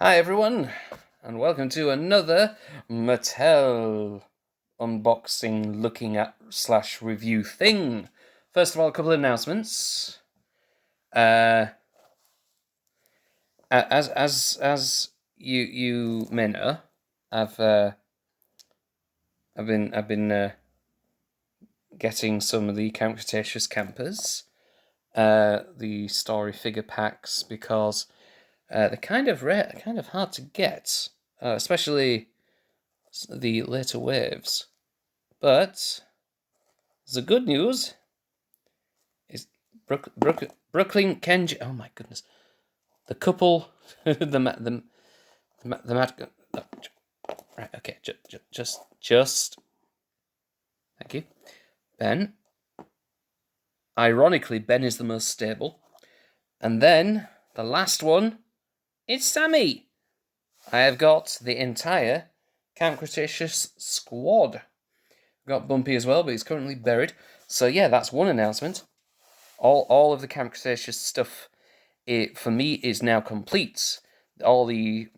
Hi everyone, and welcome to another Mattel unboxing, looking at / review thing. First of all, a couple of announcements. As you may know, I've been getting some of the Count Cretaceous campers, the story figure packs, because they're kind of rare, kind of hard to get, especially the later waves. But the good news is Brooklyn Kenji. Oh my goodness, the couple, the right. Okay, just. Thank you, Ben. Ironically, Ben is the most stable, and then the last one, it's Sammy. I have got the entire Camp Cretaceous squad. Got Bumpy as well, but he's currently buried. So yeah, that's one announcement. All of the Camp Cretaceous stuff, for me, is now complete. All the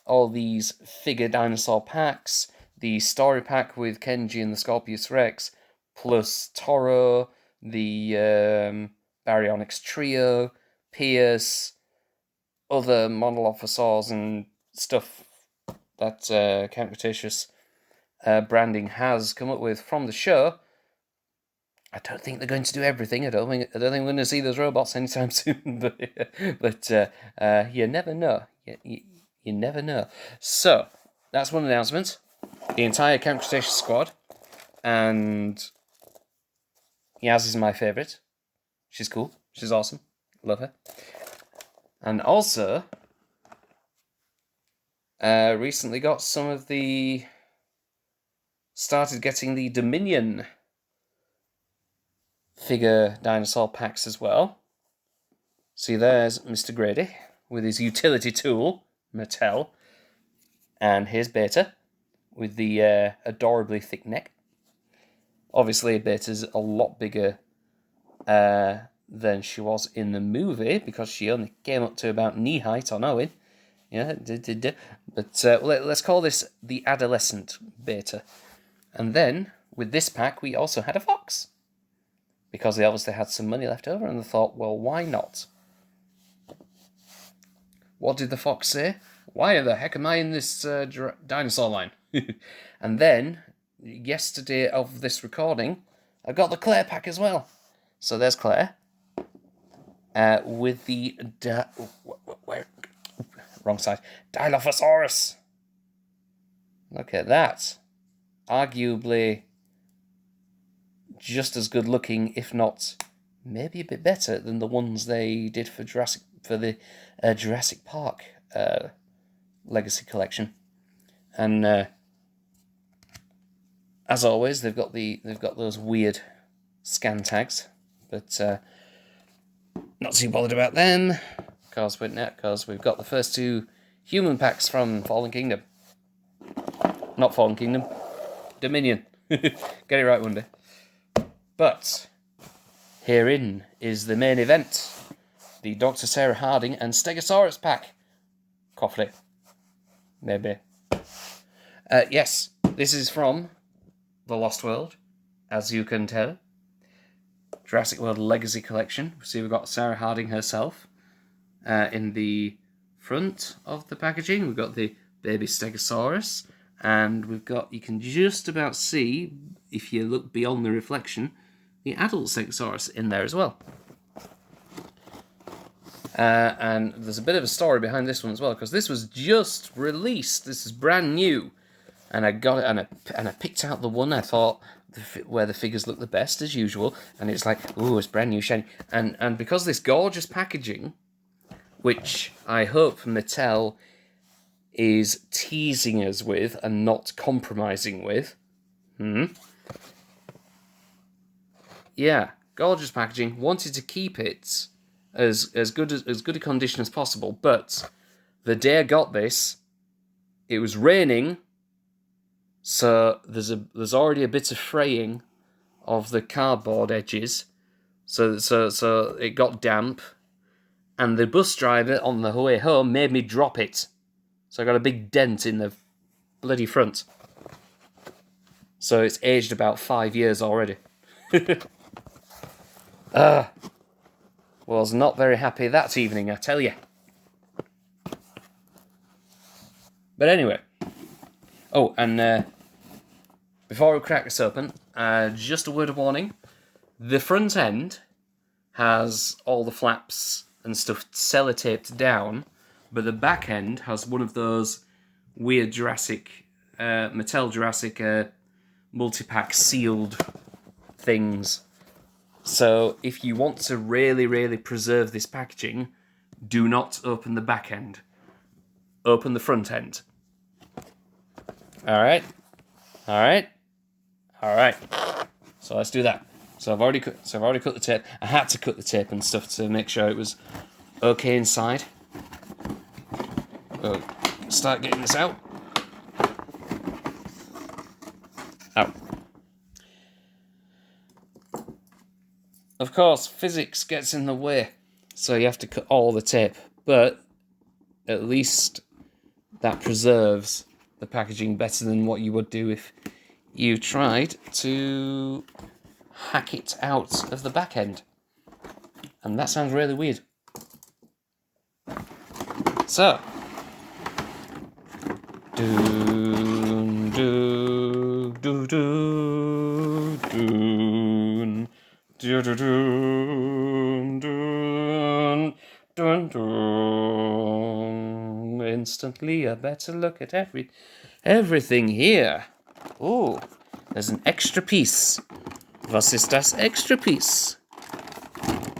all these figure dinosaur packs, the story pack with Kenji and the Scorpius Rex, plus Toro, the Baryonyx Trio, Pierce, other Monolophosaurs and stuff that Camp Cretaceous branding has come up with from the show. I don't think they're going to do everything. I don't think we're going to see those robots anytime soon. but you never know. You never know. So that's one announcement. The entire Camp Cretaceous squad, and Yaz is my favourite. She's cool. She's awesome. Love her. And also, recently got some of the. Started getting the Dominion figure dinosaur packs as well. See, there's Mr. Grady with his utility tool, Mattel. And here's Beta with the adorably thick neck. Obviously, Beta's a lot bigger than she was in the movie, because she only came up to about knee height on Owen. Yeah, but let's call this the adolescent Beta. And then, with this pack, we also had a fox, because they obviously had some money left over, and they thought, well, why not? What did the fox say? Why the heck am I in this dinosaur line? And then, yesterday of this recording, I got the Claire pack as well. So there's Claire, with the wrong side, Dilophosaurus. Look at that. Arguably just as good looking, if not maybe a bit better than the ones they did for the Jurassic Park Legacy Collection. And as always, they've got those weird scan tags, but not too bothered about them, because we've got the first two human packs from Fallen Kingdom. Not Fallen Kingdom, Dominion. Get it right one day. But herein is the main event, the Dr. Sarah Harding and Stegosaurus Pack. Coughley. Maybe. Yes, this is from The Lost World, as you can tell. Jurassic World Legacy Collection. See, we've got Sarah Harding herself in the front of the packaging. We've got the baby Stegosaurus, and we've got, you can just about see, if you look beyond the reflection, the adult Stegosaurus in there as well. And there's a bit of a story behind this one as well, because this was just released. This is brand new, and I got it, and I picked out the one I thought where the figures look the best as usual, and it's like, ooh, it's brand new, shiny, and because this gorgeous packaging, which I hope Mattel is teasing us with and not compromising with. Yeah, gorgeous packaging. Wanted to keep it as good a condition as possible, but the day I got this, it was raining, so there's already a bit of fraying of the cardboard edges, so it got damp, and the bus driver on the way home made me drop it. So I got a big dent in the bloody front. So it's aged about 5 years already. Was not very happy that evening, I tell you. But anyway. Oh, and before we crack this open, just a word of warning. The front end has all the flaps and stuff sellotaped down, but the back end has one of those weird Mattel Jurassic multi-pack sealed things. So if you want to really, really preserve this packaging, do not open the back end. Open the front end. Alright. So let's do that. So I've already cut the tape. I had to cut the tape and stuff to make sure it was okay inside. We'll start getting this out. Out. Of course, physics gets in the way, so you have to cut all the tape. But at least that preserves the packaging better than what you would do if you tried to hack it out of the back end. And that sounds really weird. So, doon, doon, doon, doon, doon, doon, doon, doon, doon. Instantly a better look at everything here. Oh, there's an extra piece. Was ist das extra piece?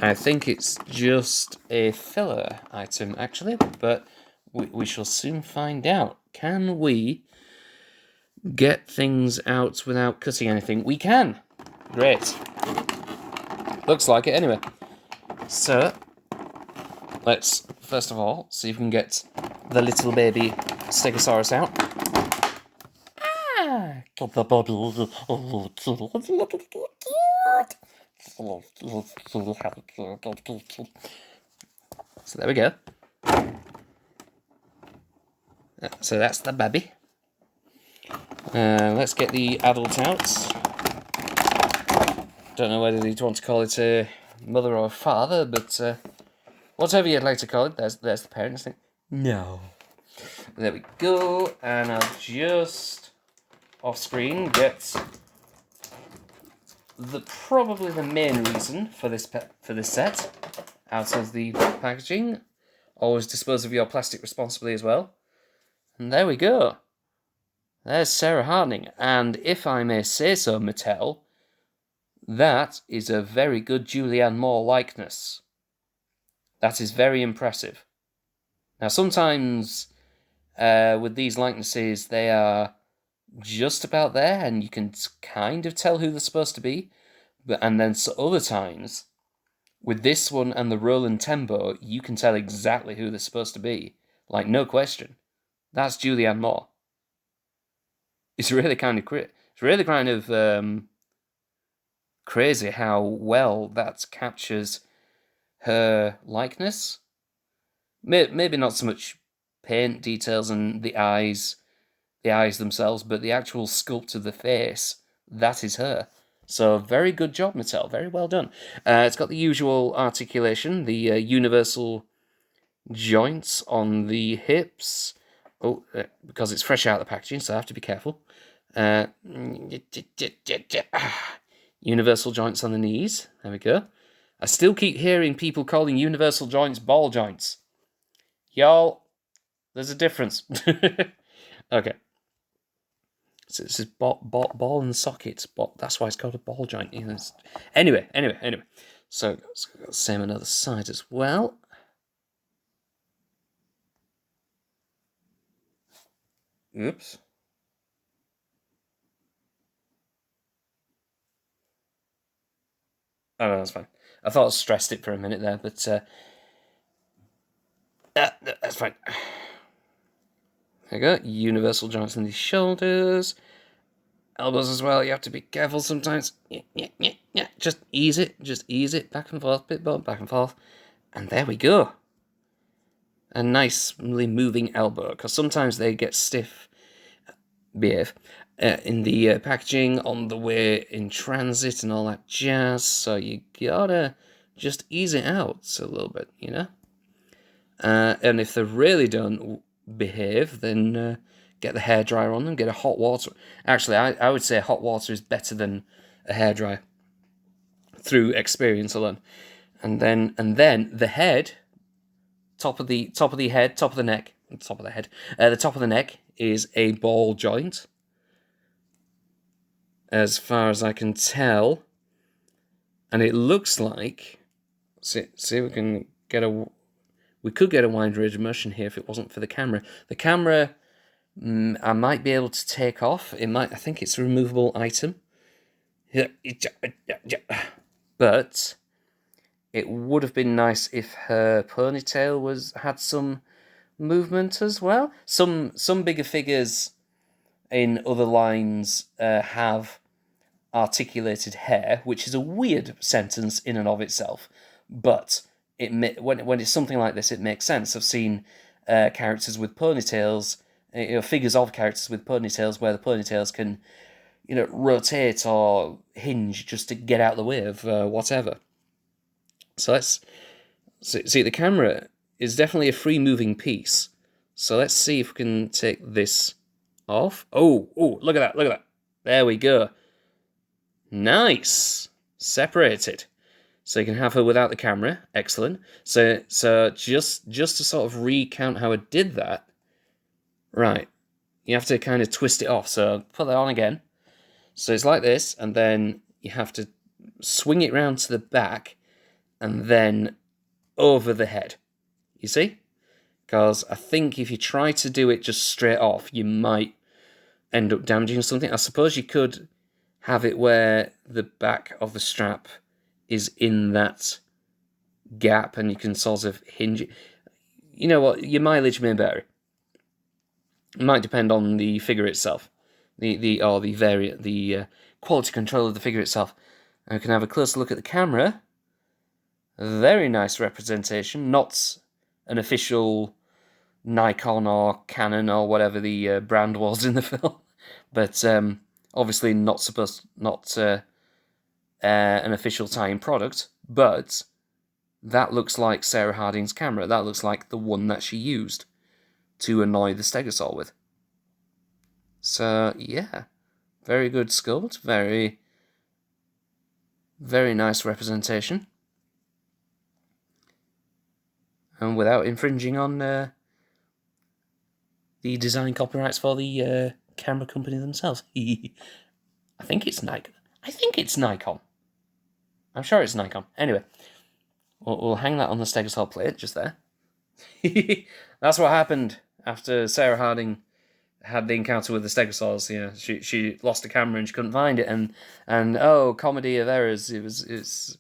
I think it's just a filler item, actually, but we shall soon find out. Can we get things out without cutting anything? We can! Great. Looks like it anyway. So, let's, first of all, see if we can get the little baby Stegosaurus out. So there we go. So that's the baby. Let's get the adult out. Don't know whether you'd want to call it a mother or a father, but whatever you'd like to call it, there's the parents thing. No. There we go, and I'll just off screen get probably the main reason for this set out of the packaging. Always dispose of your plastic responsibly as well. And there we go. There's Sarah Harding, and if I may say so, Mattel, that is a very good Julianne Moore likeness. That is very impressive. Now, sometimes with these likenesses, they are just about there, and you can kind of tell who they're supposed to be. And then other times, with this one and the Roland Tembo, you can tell exactly who they're supposed to be. Like, no question. That's Julianne Moore. It's really kind of crazy how well that captures her likeness. Maybe not so much paint details and the eyes themselves, but the actual sculpt of the face, that is her. So very good job, Mattel. Very well done. It's got the usual articulation, the universal joints on the hips. Oh, because it's fresh out of the packaging, so I have to be careful. Universal joints on the knees. There we go. I still keep hearing people calling universal joints ball joints. Y'all, there's a difference. Okay. So this is ball and socket. That's why it's called a ball joint. Anyway. So got the same on the other side as well. Oops. Oh, no, that's fine. I thought I stressed it for a minute there, but that's fine. There you go. Universal joints in the shoulders. Elbows as well. You have to be careful sometimes. Yeah. Just ease it. Back and forth. Bit more back and forth. And there we go. a nicely moving elbow, because sometimes they get stiff, in the packaging on the way in transit and all that jazz, so you gotta just ease it out a little bit, you know? And if they really don't behave, then get the hairdryer on them, get a hot water. Actually, I would say hot water is better than a hairdryer through experience alone. And then the head, top of the head, top of the neck, top of the head, the top of the neck is a ball joint, as far as I can tell, and it looks like. See, we can get a. We could get a wide range of motion here if it wasn't for the camera. The camera, I might be able to take off. It might. I think it's a removable item. But it would have been nice if her ponytail had some movement as well. Some bigger figures in other lines have articulated hair, which is a weird sentence in and of itself, but when it's something like this, it makes sense. I've seen characters with ponytails, figures of characters with ponytails, where the ponytails can, rotate or hinge just to get out of the way of whatever. So let's see. The camera is definitely a free-moving piece. So let's see if we can take this off. Oh, look at that! Look at that! There we go. Nice, separated. So you can have her without the camera. Excellent. So just to sort of recount how I did that. Right, you have to kind of twist it off. So put that on again. So it's like this, and then you have to swing it round to the back, and then over the head. You see? Because I think if you try to do it just straight off, you might end up damaging something. I suppose you could have it where the back of the strap is in that gap, and you can sort of hinge it. You know what? Your mileage may vary. It might depend on the figure itself, the quality control of the figure itself. And we can have a closer look at the camera. Very nice representation. Not an official Nikon or Canon or whatever the brand was in the film, but obviously not an official tie-in product. But that looks like Sarah Harding's camera. That looks like the one that she used to annoy the Stegosaur with. So yeah, very good sculpt. Very, very nice representation. And without infringing on the design copyrights for the camera company themselves. I think it's Nikon. I'm sure it's Nikon. Anyway, we'll hang that on the Stegosaur plate just there. That's what happened after Sarah Harding had the encounter with the Stegosaurs. She lost a camera and she couldn't find it, and comedy of errors. It's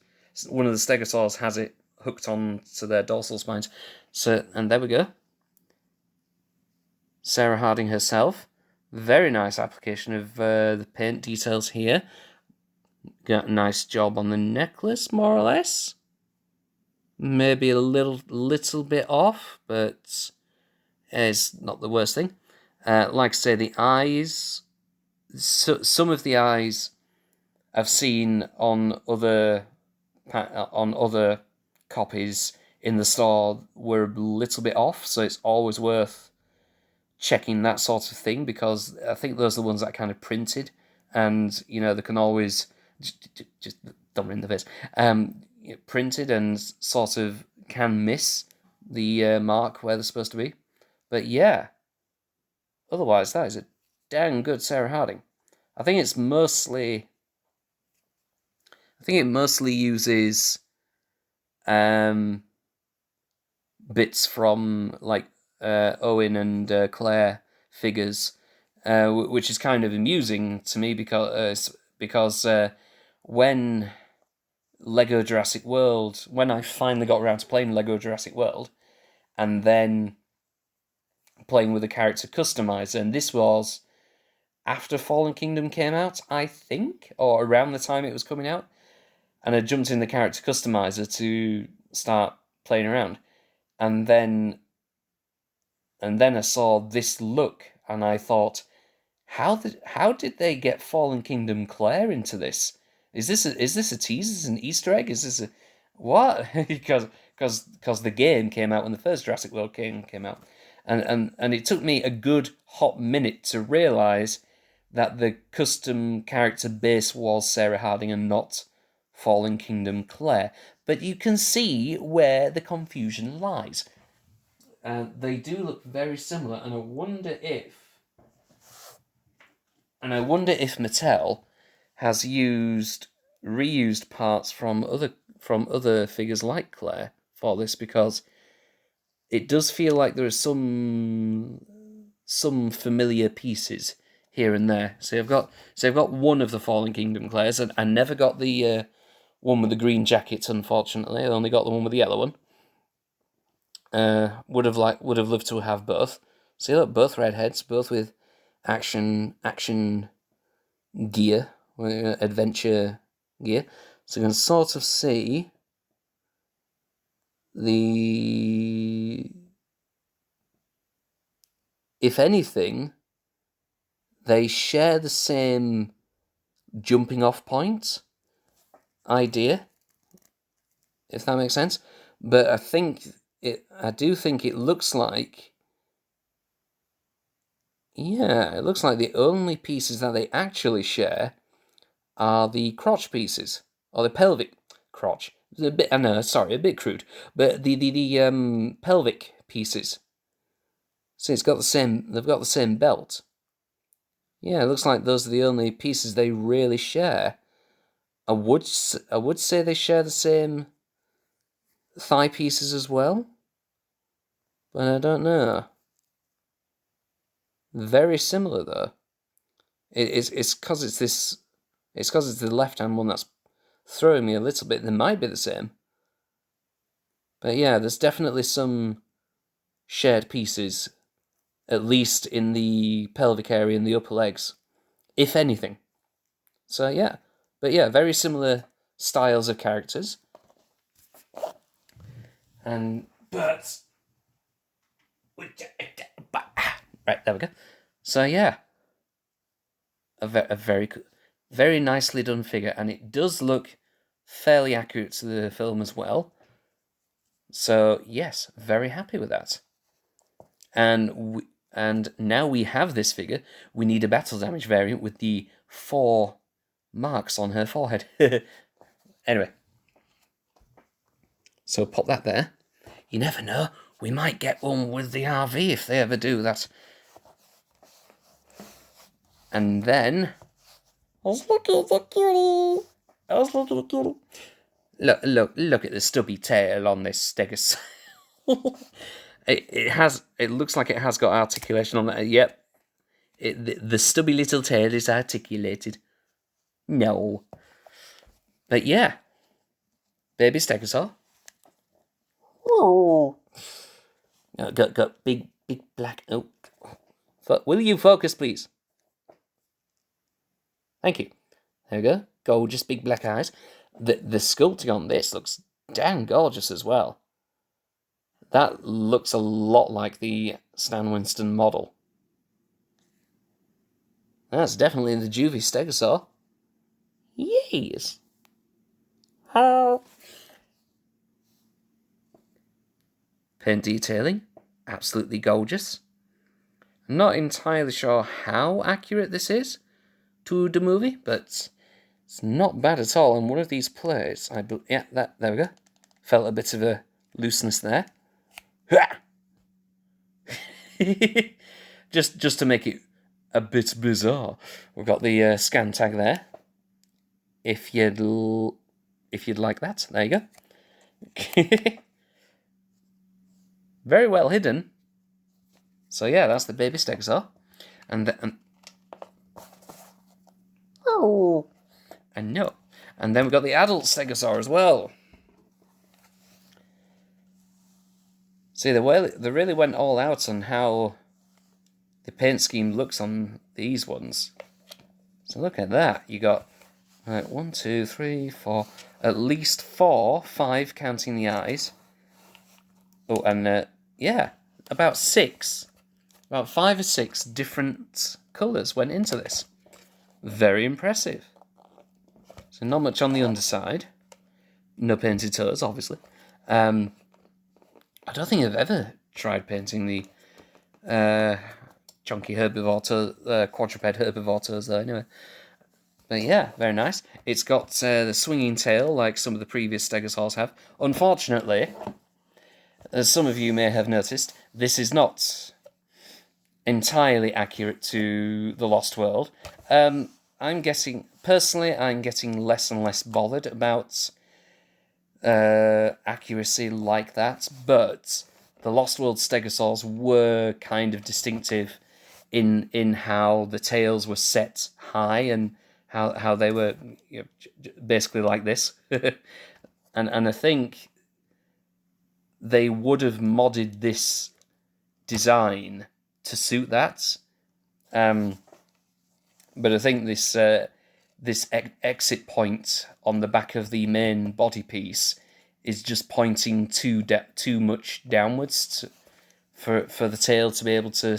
one of the Stegosaurs has it hooked on to their dorsal spines. So, and there we go. Sarah Harding herself. Very nice application of the paint details here. Got a nice job on the necklace, more or less. Maybe a little bit off, but it's not the worst thing. Like I say, the eyes. Some of the eyes I've seen on other copies in the store were a little bit off, so it's always worth checking that sort of thing, because I think those are the ones that are kind of printed, and they can always just don't in the face. Printed and sort of can miss the mark where they're supposed to be, but yeah. Otherwise, that is a dang good Sarah Harding. I think it mostly uses bits from like Owen and Claire figures, which is kind of amusing to me because when Lego Jurassic World, when I finally got around to playing Lego Jurassic World, and then playing with the character customizer, and this was after Fallen Kingdom came out, I think, or around the time it was coming out, and I jumped in the character customizer to start playing around, and then And then I saw this look, and I thought, how did they get Fallen Kingdom Claire into this? Is this a tease? Is this an Easter egg? Is this a what? because the game came out when the first Jurassic World game came out, and it took me a good hot minute to realise that the custom character base was Sarah Harding and not Fallen Kingdom Claire. But you can see where the confusion lies. They do look very similar, and I wonder if Mattel has reused parts from other figures like Claire for this, because it does feel like there are some familiar pieces here and there. So I've got one of the Fallen Kingdom Claires, and I never got the one with the green jacket. Unfortunately, I only got the one with the yellow one. Would have loved to have both. See, look, both redheads, both with action gear, adventure gear. So you can sort of see if anything, they share the same jumping off point idea, if that makes sense. But I do think it looks like, it looks like the only pieces that they actually share are the crotch pieces, or the pelvic crotch. A bit, a bit crude, but the pelvic pieces. See, they've got the same belt. Yeah, it looks like those are the only pieces they really share. I would say they share the same thigh pieces as well, but I don't know. Very similar though. It's because it's the left hand one that's throwing me a little bit. They might be the same, but yeah, there's definitely some shared pieces, at least in the pelvic area and the upper legs, if anything. So yeah, but yeah, very similar styles of characters. But right, there we go. So yeah, a very nicely done figure, and it does look fairly accurate to the film as well. So yes, very happy with that. And now we have this figure. We need a battle damage variant with the 4 marks on her forehead. Anyway, so pop that there. You never know, we might get one with the RV if they ever do that. And then, look at the cutie. Look at the stubby tail on this Stegosaurus. It looks like it has got articulation on it. Yep. The stubby little tail is articulated. No. But yeah. Baby Stegosaur. Oh. Got big black... Oh. Will you focus, please? Thank you. There we go. Gorgeous big black eyes. The sculpting on this looks damn gorgeous as well. That looks a lot like the Stan Winston model. That's definitely the Juvie Stegosaur. Yes. Oh. Paint detailing, absolutely gorgeous. I'm not entirely sure how accurate this is to the movie, but it's not bad at all. And one of these plates, there we go. Felt a bit of a looseness there. just to make it a bit bizarre, we've got the scan tag there. If you'd like that, there you go. Very well hidden. So yeah, that's the baby Stegosaur, oh, and no, and then we've got the adult Stegosaur as well. See, they really went all out on how the paint scheme looks on these ones. So look at that. You got 1, 2, 3, 4, at least 4, 5 counting the eyes. Oh, and yeah, about 6 About 5 or 6 different colours went into this. Very impressive. So not much on the underside. No painted toes, obviously. I don't think I've ever tried painting the chunky herbivore toes, quadruped herbivore toes though, anyway. But yeah, very nice. It's got the swinging tail like some of the previous Stegosaurs have. Unfortunately, as some of you may have noticed, this is not entirely accurate to the Lost World. I'm getting less and less bothered about accuracy like that, but the Lost World Stegosaurs were kind of distinctive in how the tails were set high and how they were, you know, basically like this. and I think they would have modded this design to suit that. But I think this exit point on the back of the main body piece is just pointing too much downwards for the tail to be able to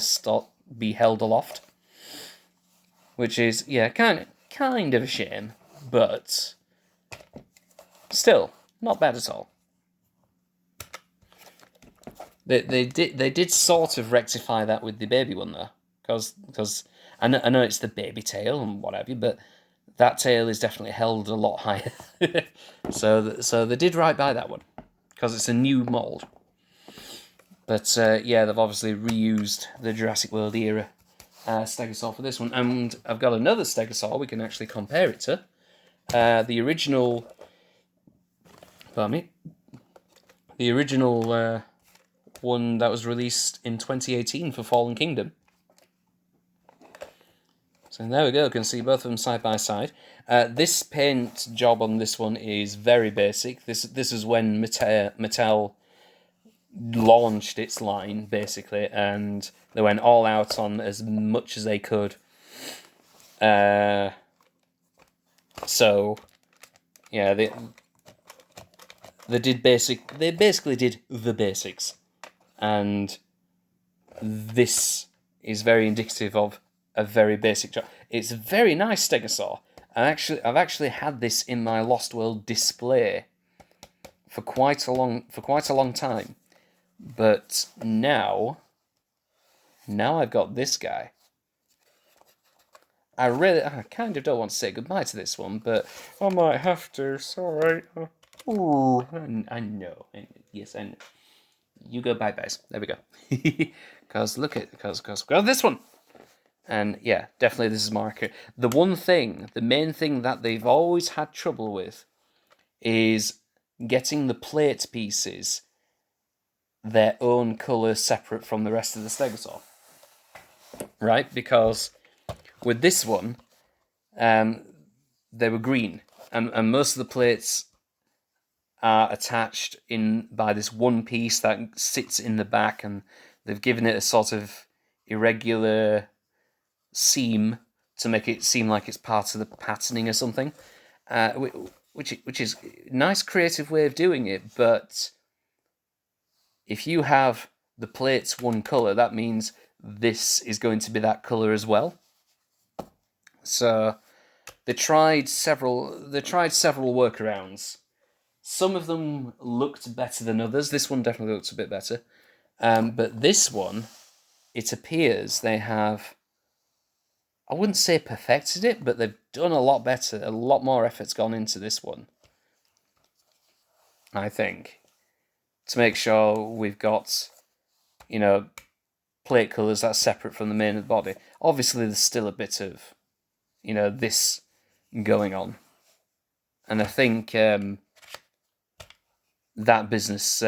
be held aloft, which is kind of a shame, but still not bad at all. They did sort of rectify that with the baby one though, because I know it's the baby tail and what have you, but that tail is definitely held a lot higher. so they did right by that one, because it's a new mould. But yeah, they've obviously reused the Jurassic World era Stegosaur for this one, and I've got another Stegosaur we can actually compare it to. The original, pardon me, the original one that was released in 2018 for Fallen Kingdom. So there we go, you can see both of them side by side. This paint job on this one is very basic. This is when Mattel launched its line, basically, and they went all out on as much as they could. So, yeah, they basically did the basics, and this is very indicative of a very basic job. It's a very nice Stegosaur. I've actually had this in my Lost World display for quite a long time. But now I've got this guy. I kind of don't want to say goodbye to this one, but I might have to. Sorry. Ooh, I know. Yes, I know. You go bye-byes. There we go. Because this one. And yeah, definitely this is more accurate. The main thing that they've always had trouble with is getting the plate pieces their own colour separate from the rest of the Stegosaur. Right? Because with this one, they were green. And most of the plates are attached in by this one piece that sits in the back, and they've given it a sort of irregular seam to make it seem like it's part of the patterning or something, which is a nice creative way of doing it. But if you have the plates one colour, that means this is going to be that colour as well. So they tried several workarounds. Some of them looked better than others. This one definitely looks a bit better. But this one, it appears they have, I wouldn't say perfected it, but they've done a lot better. A lot more effort's gone into this one, I think, to make sure we've got, plate colours that's separate from the main of the body. Obviously, there's still a bit of, this going on. And I think that business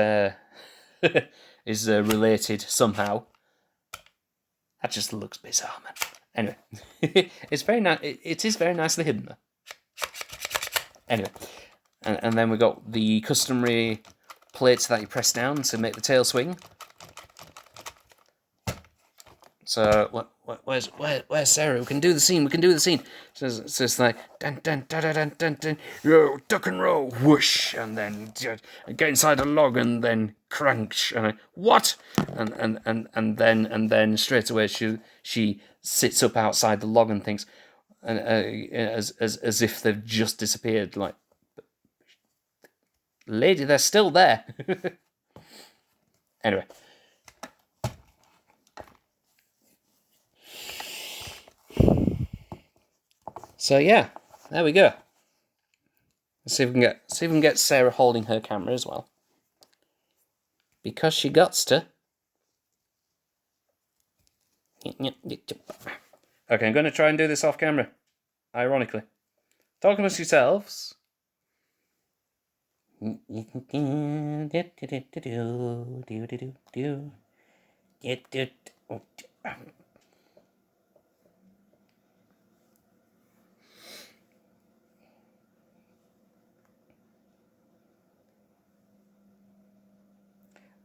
is related somehow. That just looks bizarre, man. Anyway, it's very nice. It is very nicely hidden, though. Anyway, and then we got the customary plates that you press down to make the tail swing. So where's Sarah? We can do the scene. So it's like dun dun dun dun dun dun, dun yo, duck and roll, whoosh, and then get inside a log and then crunch, and what? And then straight away she sits up outside the log and thinks, and as if they've just disappeared. Like, lady, they're still there. Anyway. So yeah, there we go. Let's see if we can get Sarah holding her camera as well, because she gots to. Okay, I'm going to try and do this off camera. Ironically, talk amongst yourselves.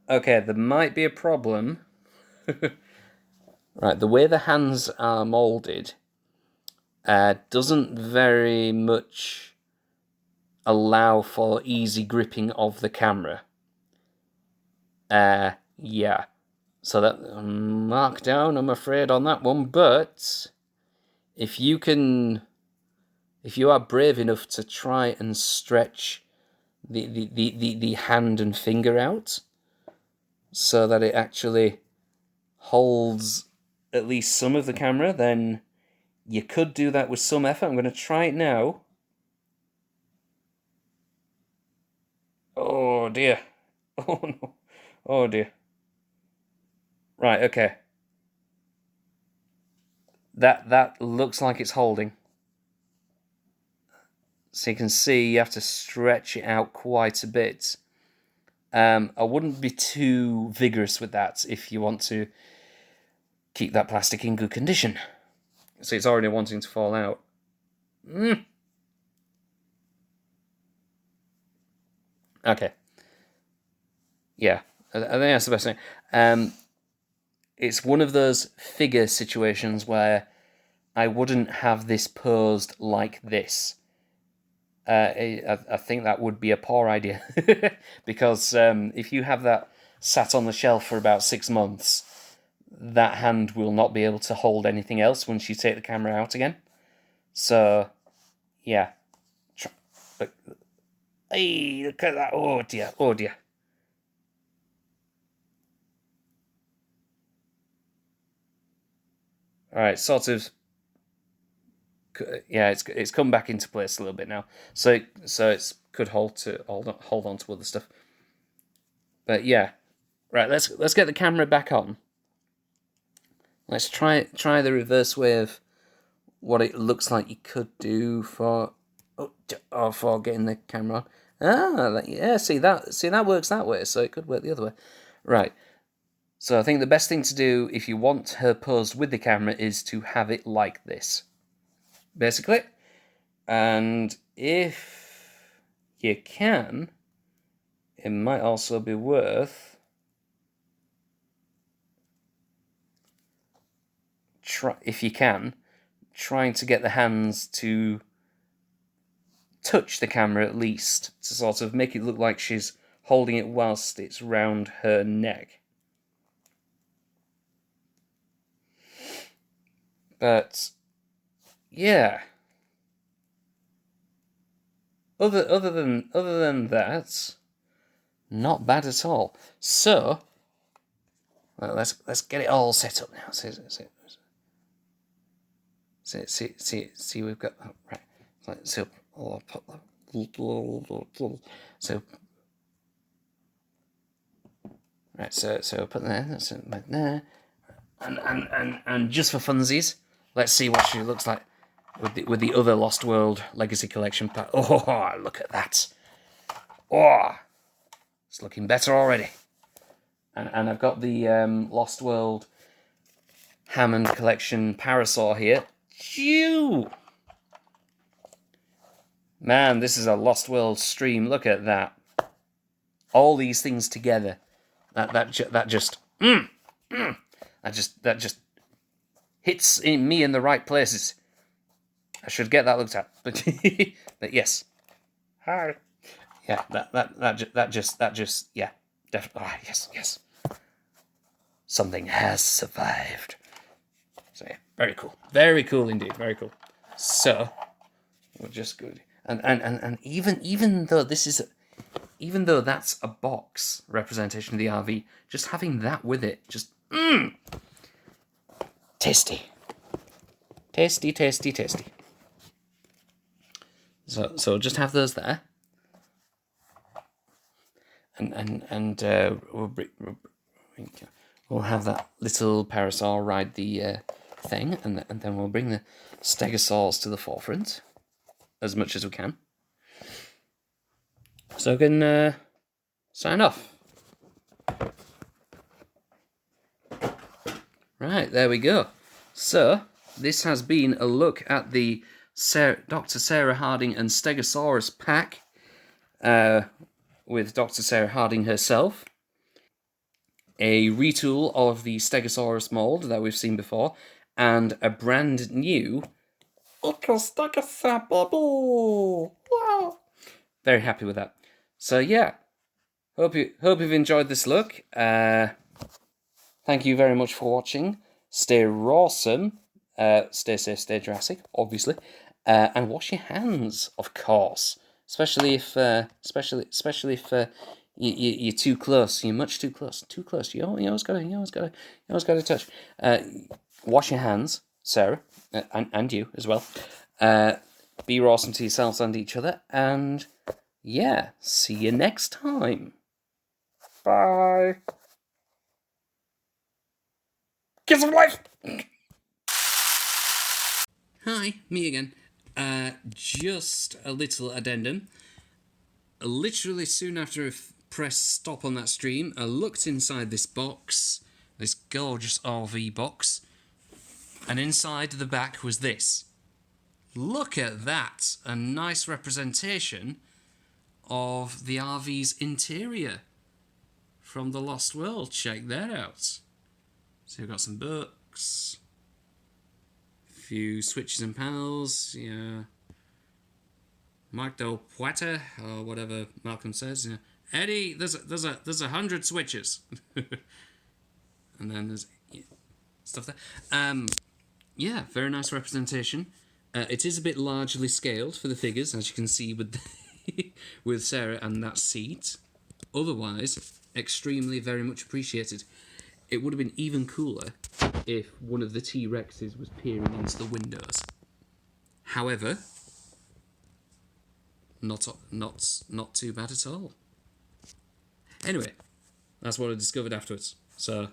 Okay, there might be a problem. Right, the way the hands are moulded doesn't very much allow for easy gripping of the camera. Yeah. So that mark down, I'm afraid, on that one. But if you are brave enough to try and stretch the hand and finger out, so that it actually holds at least some of the camera, then you could do that with some effort. I'm going to try it now. Oh dear. Oh no. Oh dear. Right, okay. That looks like it's holding. So you can see you have to stretch it out quite a bit. I wouldn't be too vigorous with that if you want to keep that plastic in good condition. So it's already wanting to fall out. Okay. Yeah, I think that's the best thing. It's one of those figure situations where I wouldn't have this posed like this. I think that would be a poor idea. Because if you have that sat on the shelf for about 6 months, that hand will not be able to hold anything else once you take the camera out again. So, yeah. Hey, look at that. Oh dear, oh dear. Alright, sort of. Yeah, it's come back into place a little bit now. So it's could hold on to other stuff. But yeah. Right, let's get the camera back on. Let's try the reverse way of what it looks like you could do for getting the camera on. Yeah, see that works that way, so it could work the other way. Right. So I think the best thing to do if you want her posed with the camera is to have it like this, basically. And if you can, it might also be worth trying to get the hands to touch the camera at least, to sort of make it look like she's holding it whilst it's round her neck. But yeah, other than that, not bad at all. So let's get it all set up now. See, we've got right. So right. So put there. That's it there. And just for funsies, let's see what she looks like with the other Lost World Legacy Collection pack. Oh, look at that! Oh, it's looking better already. And I've got the Lost World Hammond Collection Parasaur here. Phew! Man, this is a Lost World stream. Look at that! All these things together. That just hits me in the right places. I should get that looked at, but but yes. Hi. Yeah, that just yeah, definitely. Ah, yes. Something has survived. So yeah, very cool indeed, very cool. So we're just good, and even though this is, even though that's a box representation of the RV, just having that with it, just tasty. So just have those there, and we'll have that little parasaur ride the thing, and then we'll bring the Stegosaurs to the forefront as much as we can. So we can sign off. Right, there we go. So this has been a look at the Dr. Sarah Harding and Stegosaurus pack with Dr. Sarah Harding herself. A retool of the Stegosaurus mold that we've seen before, and a brand new Stegosaur bubble. Wow! Very happy with that. So yeah, hope you've enjoyed this look. Thank you very much for watching. Stay awesome. Stay safe, stay Jurassic, obviously, and wash your hands, of course. Especially if you're too close. You're much too close. Too close. You always gotta touch. Wash your hands, Sarah, and you as well. Be awesome to yourselves and each other, and yeah, see you next time. Bye. Kiss of life. Hi, me again. Just a little addendum. Literally soon after I pressed stop on that stream, I looked inside this box, this gorgeous RV box, and inside the back was this. Look at that! A nice representation of the RV's interior from The Lost World. Check that out. So we've got some books, a few switches and panels, yeah. Mike Del Puerta, or whatever Malcolm says. Yeah. Eddie, there's 100 switches, and then there's stuff there. Yeah, very nice representation. It is a bit largely scaled for the figures, as you can see with with Sarah and that seat. Otherwise, extremely, very much appreciated. It would have been even cooler if one of the T-Rexes was peering into the windows. However, not too bad at all. Anyway, that's what I discovered afterwards. So